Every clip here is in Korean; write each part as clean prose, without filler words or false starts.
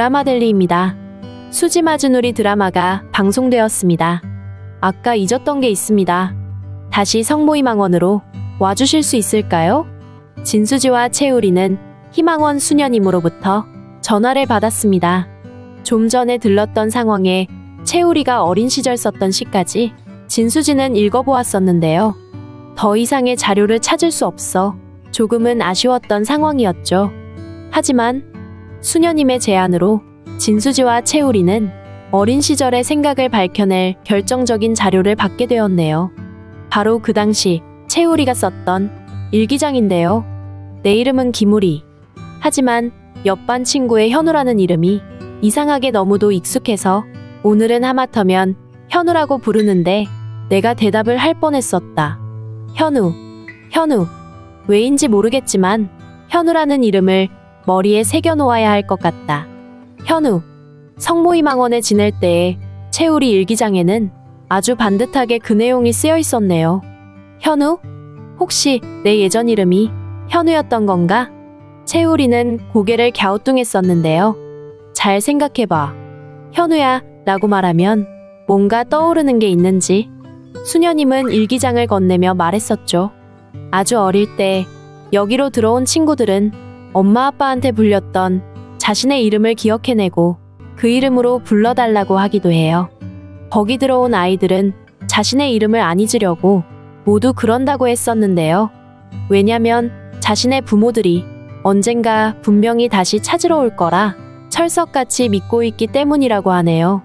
드라마델리입니다. 수지마주누리 드라마가 방송되었습니다. 아까 잊었던 게 있습니다. 다시 성모희망원으로 와주실 수 있을까요? 진수지와 채우리는 희망원 수녀님으로부터 전화를 받았습니다. 좀 전에 들렀던 상황에 채우리가 어린 시절 썼던 시까지 진수지는 읽어보았었는데요. 더 이상의 자료를 찾을 수 없어 조금은 아쉬웠던 상황이었죠. 하지만 수녀님의 제안으로 진수지와 채우리는 어린 시절의 생각을 밝혀낼 결정적인 자료를 받게 되었네요. 바로 그 당시 채우리가 썼던 일기장인데요. 내 이름은 김우리. 하지만 옆반 친구의 현우라는 이름이 이상하게 너무도 익숙해서 오늘은 하마터면 현우라고 부르는데 내가 대답을 할 뻔했었다. 현우. 왜인지 모르겠지만 현우라는 이름을 머리에 새겨놓아야 할 것 같다. 현우. 성모희망원에 지낼 때의 채우리 일기장에는 아주 반듯하게 그 내용이 쓰여 있었네요. 현우? 혹시 내 예전 이름이 현우였던 건가? 채우리는 고개를 갸우뚱했었는데요. 잘 생각해봐. 현우야 라고 말하면 뭔가 떠오르는 게 있는지 수녀님은 일기장을 건네며 말했었죠. 아주 어릴 때 여기로 들어온 친구들은 엄마 아빠한테 불렸던 자신의 이름을 기억해내고 그 이름으로 불러달라고 하기도 해요. 거기 들어온 아이들은 자신의 이름을 안 잊으려고 모두 그런다고 했었는데요. 왜냐면 자신의 부모들이 언젠가 분명히 다시 찾으러 올 거라 철석같이 믿고 있기 때문이라고 하네요.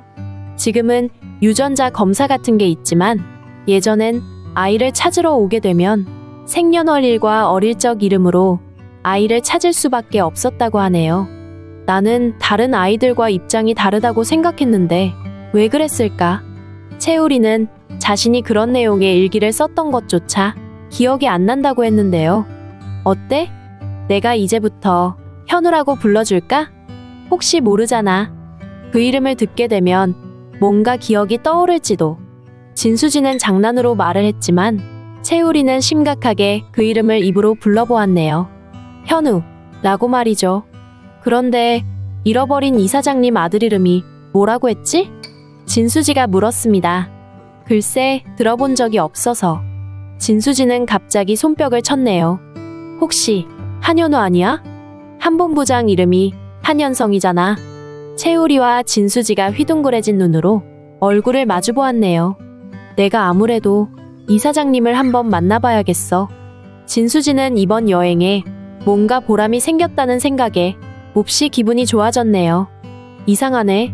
지금은 유전자 검사 같은 게 있지만 예전엔 아이를 찾으러 오게 되면 생년월일과 어릴 적 이름으로 아이를 찾을 수밖에 없었다고 하네요. 나는 다른 아이들과 입장이 다르다고 생각했는데 왜 그랬을까? 채우리는 자신이 그런 내용의 일기를 썼던 것조차 기억이 안 난다고 했는데요. 어때? 내가 이제부터 현우라고 불러줄까? 혹시 모르잖아. 그 이름을 듣게 되면 뭔가 기억이 떠오를지도. 진수지는 장난으로 말을 했지만 채우리는 심각하게 그 이름을 입으로 불러보았네요. 현우 라고 말이죠. 그런데 잃어버린 이사장님 아들 이름이 뭐라고 했지? 진수지가 물었습니다. 글쎄 들어본 적이 없어서. 진수지는 갑자기 손뼉을 쳤네요. 혹시 한현우 아니야? 한본부장 이름이 한현성이잖아. 채우리와 진수지가 휘둥그레진 눈으로 얼굴을 마주보았네요. 내가 아무래도 이사장님을 한번 만나봐야겠어. 진수지는 이번 여행에 뭔가 보람이 생겼다는 생각에 몹시 기분이 좋아졌네요. 이상하네.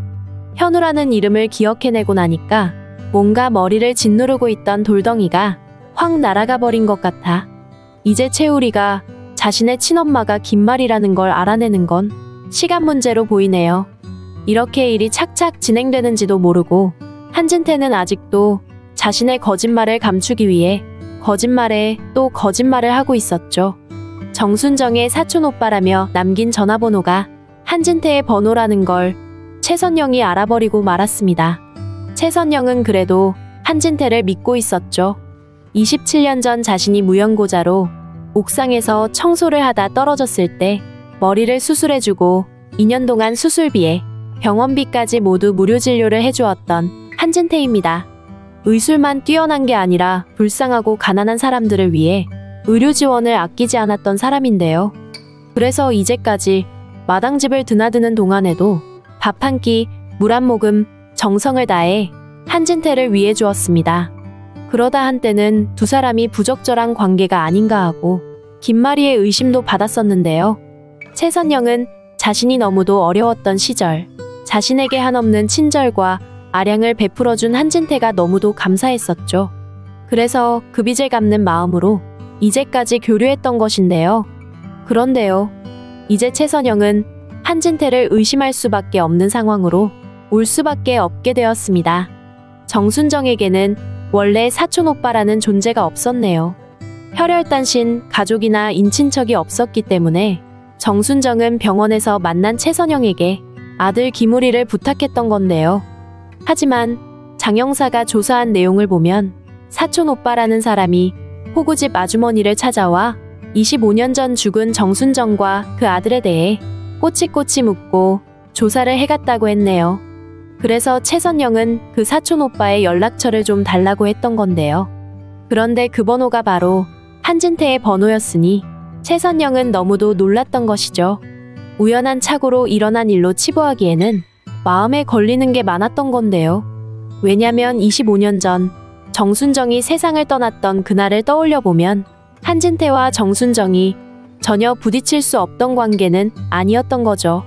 현우라는 이름을 기억해내고 나니까 뭔가 머리를 짓누르고 있던 돌덩이가 확 날아가 버린 것 같아. 이제 채우리가 자신의 친엄마가 김말이라는 걸 알아내는 건 시간 문제로 보이네요. 이렇게 일이 착착 진행되는지도 모르고 한진태는 아직도 자신의 거짓말을 감추기 위해 거짓말에 또 거짓말을 하고 있었죠. 정순정의 사촌 오빠라며 남긴 전화번호가 한진태의 번호라는 걸 최선영이 알아버리고 말았습니다. 최선영은 그래도 한진태를 믿고 있었죠. 27년 전 자신이 무연고자로 옥상에서 청소를 하다 떨어졌을 때 머리를 수술해주고 2년 동안 수술비에 병원비까지 모두 무료 진료를 해주었던 한진태입니다. 의술만 뛰어난 게 아니라 불쌍하고 가난한 사람들을 위해 의료 지원을 아끼지 않았던 사람인데요. 그래서 이제까지 마당집을 드나드는 동안에도 밥 한 끼, 물 한 모금 정성을 다해 한진태를 위해 주었습니다. 그러다 한때는 두 사람이 부적절한 관계가 아닌가 하고 김마리의 의심도 받았었는데요. 최선영은 자신이 너무도 어려웠던 시절 자신에게 한없는 친절과 아량을 베풀어준 한진태가 너무도 감사했었죠. 그래서 그 빚을 갚는 마음으로 이제까지 교류했던 것인데요. 그런데요. 이제 최선영은 한진태를 의심할 수밖에 없는 상황으로 올 수밖에 없게 되었습니다. 정순정에게는 원래 사촌오빠라는 존재가 없었네요. 혈혈단신 가족이나 인친척이 없었기 때문에 정순정은 병원에서 만난 최선영에게 아들 김우리를 부탁했던 건데요. 하지만 장 형사가 조사한 내용을 보면 사촌오빠라는 사람이 호구집 아주머니를 찾아와 25년 전 죽은 정순정과 그 아들에 대해 꼬치꼬치 묻고 조사를 해갔다고 했네요. 그래서 최선영은 그 사촌 오빠의 연락처를 좀 달라고 했던 건데요. 그런데 그 번호가 바로 한진태의 번호였으니 최선영은 너무도 놀랐던 것이죠. 우연한 착오로 일어난 일로 치부하기에는 마음에 걸리는 게 많았던 건데요. 왜냐면 25년 전 정순정이 세상을 떠났던 그날을 떠올려보면 한진태와 정순정이 전혀 부딪힐 수 없던 관계는 아니었던 거죠.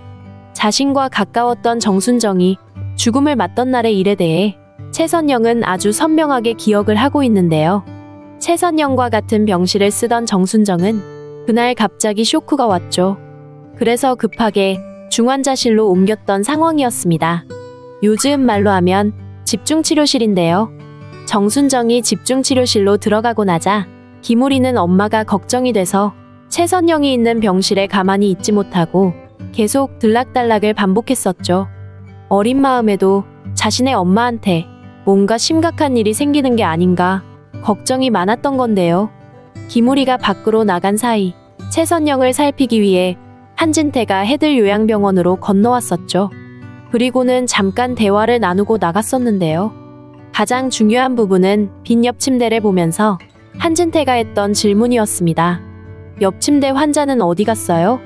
자신과 가까웠던 정순정이 죽음을 맞던 날의 일에 대해 최선영은 아주 선명하게 기억을 하고 있는데요. 최선영과 같은 병실을 쓰던 정순정은 그날 갑자기 쇼크가 왔죠. 그래서 급하게 중환자실로 옮겼던 상황이었습니다. 요즘 말로 하면 집중치료실인데요. 정순정이 집중치료실로 들어가고 나자 김우리는 엄마가 걱정이 돼서 최선영이 있는 병실에 가만히 있지 못하고 계속 들락달락을 반복했었죠. 어린 마음에도 자신의 엄마한테 뭔가 심각한 일이 생기는 게 아닌가 걱정이 많았던 건데요. 김우리가 밖으로 나간 사이 최선영을 살피기 위해 한진태가 해들 요양병원으로 건너왔었죠. 그리고는 잠깐 대화를 나누고 나갔었는데요. 가장 중요한 부분은 빈 옆 침대를 보면서 한진태가 했던 질문이었습니다. 옆 침대 환자는 어디 갔어요?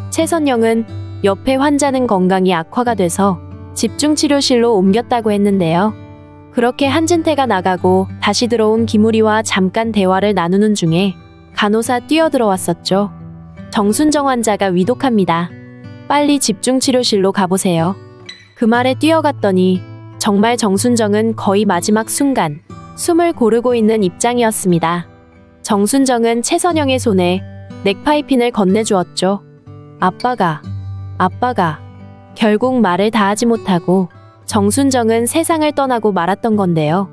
최선영은 옆에 환자는 건강이 악화가 돼서 집중치료실로 옮겼다고 했는데요. 그렇게 한진태가 나가고 다시 들어온 김우리와 잠깐 대화를 나누는 중에 간호사 뛰어들어왔었죠. 정순정 환자가 위독합니다. 빨리 집중치료실로 가보세요. 그 말에 뛰어갔더니 정말 정순정은 거의 마지막 순간 숨을 고르고 있는 입장이었습니다. 정순정은 최선영의 손에 넥파이핀을 건네주었죠. 아빠가 결국 말을 다 하지 못하고 정순정은 세상을 떠나고 말았던 건데요.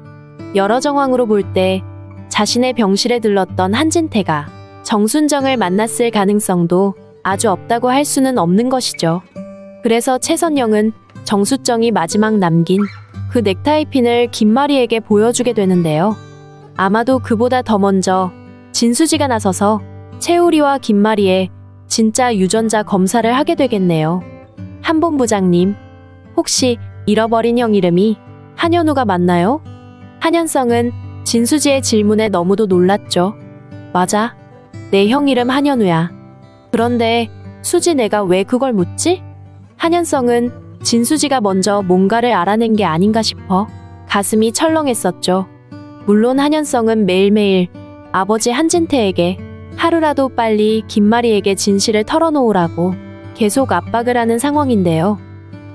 여러 정황으로 볼 때 자신의 병실에 들렀던 한진태가 정순정을 만났을 가능성도 아주 없다고 할 수는 없는 것이죠. 그래서 최선영은 정수정이 마지막 남긴 그 넥타이핀을 김마리에게 보여주게 되는데요. 아마도 그보다 더 먼저 진수지가 나서서 최우리와 김마리의 진짜 유전자 검사를 하게 되겠네요. 한본부장님, 혹시 잃어버린 형 이름이 한현우가 맞나요? 한현성은 진수지의 질문에 너무도 놀랐죠. 맞아. 내 형 이름 한현우야. 그런데 수지 내가 왜 그걸 묻지? 한현성은 진수지가 먼저 뭔가를 알아낸 게 아닌가 싶어 가슴이 철렁했었죠. 물론 한현성은 매일매일 아버지 한진태에게 하루라도 빨리 김마리에게 진실을 털어놓으라고 계속 압박을 하는 상황인데요.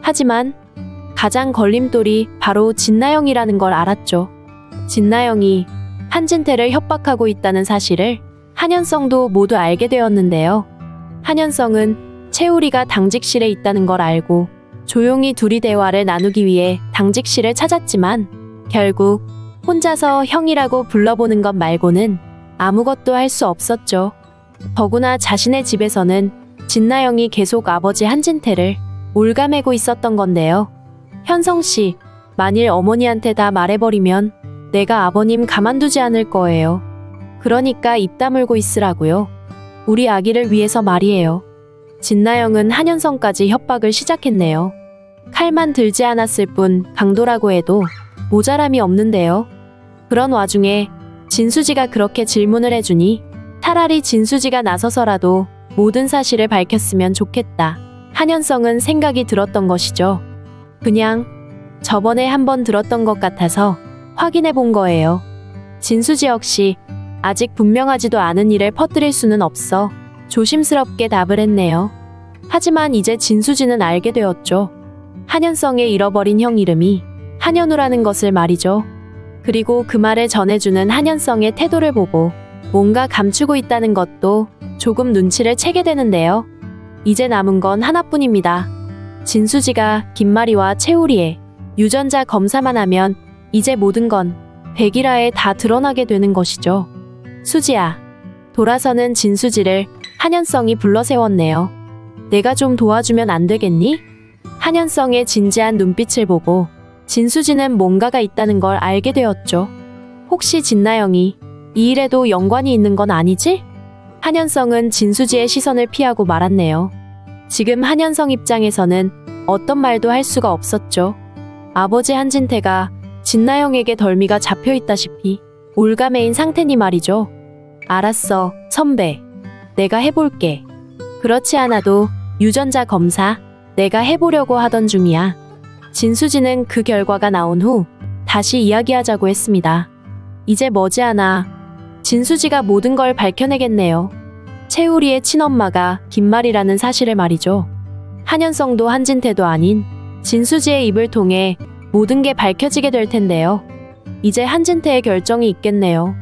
하지만 가장 걸림돌이 바로 진나영이라는 걸 알았죠. 진나영이 한진태를 협박하고 있다는 사실을 한현성도 모두 알게 되었는데요. 한현성은 최우리가 당직실에 있다는 걸 알고 조용히 둘이 대화를 나누기 위해 당직실을 찾았지만 결국 혼자서 형이라고 불러보는 것 말고는 아무것도 할 수 없었죠. 더구나 자신의 집에서는 진나영이 계속 아버지 한진태를 올가매고 있었던 건데요. 현성씨, 만일 어머니한테 다 말해버리면 내가 아버님 가만두지 않을 거예요. 그러니까 입 다물고 있으라고요. 우리 아기를 위해서 말이에요. 진나영은 한현성까지 협박을 시작했네요. 칼만 들지 않았을 뿐 강도라고 해도 모자람이 없는데요. 그런 와중에 진수지가 그렇게 질문을 해주니 차라리 진수지가 나서서라도 모든 사실을 밝혔으면 좋겠다. 한현성은 생각이 들었던 것이죠. 그냥 저번에 한번 들었던 것 같아서 확인해 본 거예요. 진수지 역시 아직 분명하지도 않은 일을 퍼뜨릴 수는 없어 조심스럽게 답을 했네요. 하지만 이제 진수지는 알게 되었죠. 한현성의 잃어버린 형 이름이 한현우라는 것을 말이죠. 그리고 그 말을 전해주는 한현성의 태도를 보고 뭔가 감추고 있다는 것도 조금 눈치를 채게 되는데요. 이제 남은 건 하나뿐입니다. 진수지가 김마리와 최우리의 유전자 검사만 하면 이제 모든 건 백일하에 다 드러나게 되는 것이죠. 수지야. 돌아서는 진수지를 한현성이 불러세웠네요. 내가 좀 도와주면 안 되겠니? 한현성의 진지한 눈빛을 보고 진수지는 뭔가가 있다는 걸 알게 되었죠. 혹시 진나영이 이 일에도 연관이 있는 건 아니지? 한현성은 진수지의 시선을 피하고 말았네요. 지금 한현성 입장에서는 어떤 말도 할 수가 없었죠. 아버지 한진태가 진나영에게 덜미가 잡혀있다시피 올가매인 상태니 말이죠. 알았어, 선배. 내가 해볼게. 그렇지 않아도 유전자 검사 내가 해보려고 하던 중이야. 진수지는 그 결과가 나온 후 다시 이야기하자고 했습니다. 이제 머지않아 진수지가 모든 걸 밝혀내겠네요. 채우리의 친엄마가 김말이라는 사실을 말이죠. 한현성도 한진태도 아닌 진수지의 입을 통해 모든 게 밝혀지게 될 텐데요. 이제 한진태의 결정이 있겠네요.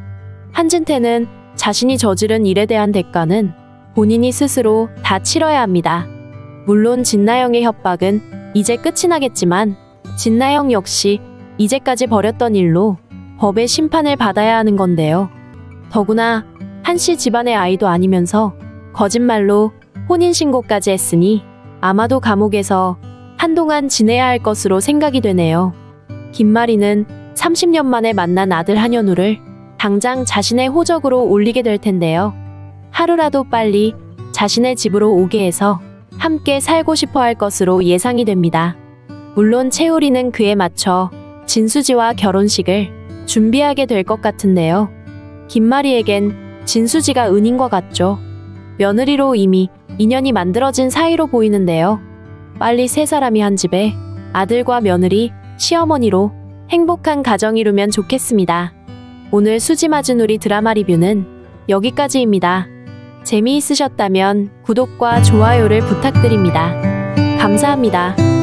한진태는 자신이 저지른 일에 대한 대가는 본인이 스스로 다 치러야 합니다. 물론 진나영의 협박은 이제 끝이 나겠지만 진나영 역시 이제까지 벌였던 일로 법의 심판을 받아야 하는 건데요. 더구나 한씨 집안의 아이도 아니면서 거짓말로 혼인신고까지 했으니 아마도 감옥에서 한동안 지내야 할 것으로 생각이 되네요. 김마리는 30년 만에 만난 아들 한현우를 당장 자신의 호적으로 올리게 될 텐데요. 하루라도 빨리 자신의 집으로 오게 해서 함께 살고 싶어 할 것으로 예상이 됩니다. 물론 채우리는 그에 맞춰 진수지와 결혼식을 준비하게 될 것 같은데요. 김마리에겐 진수지가 은인과 같죠. 며느리로 이미 인연이 만들어진 사이로 보이는데요. 빨리 세 사람이 한 집에 아들과 며느리, 시어머니로 행복한 가정 이루면 좋겠습니다. 오늘 수지마주누리 드라마 리뷰는 여기까지입니다. 재미있으셨다면 구독과 좋아요를 부탁드립니다. 감사합니다.